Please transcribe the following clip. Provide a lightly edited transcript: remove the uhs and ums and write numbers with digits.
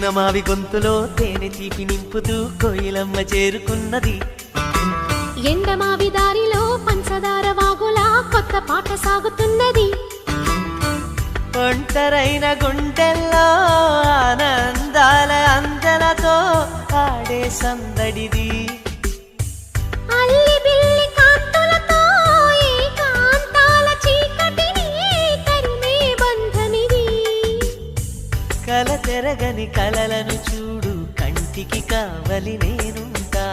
మావి గొంతులో తేనె తీపి నింపుతూ కోయిలమ్మ చేరుకున్నది. ఎండమావి దారిలో పంచదార వాగులా కొత్త పాట సాగుతున్నది. ఒంటరైన గుండెల్లో ఆనందాల అందలతో ఆడే సందడిది. అల్లి బిల్లి కాంతులతో ఏకాంతాల చీకటిని తరిమే బంధమిది. కల తెరగని కలలను చూడు, కంటికి కావలి నేనుంటా.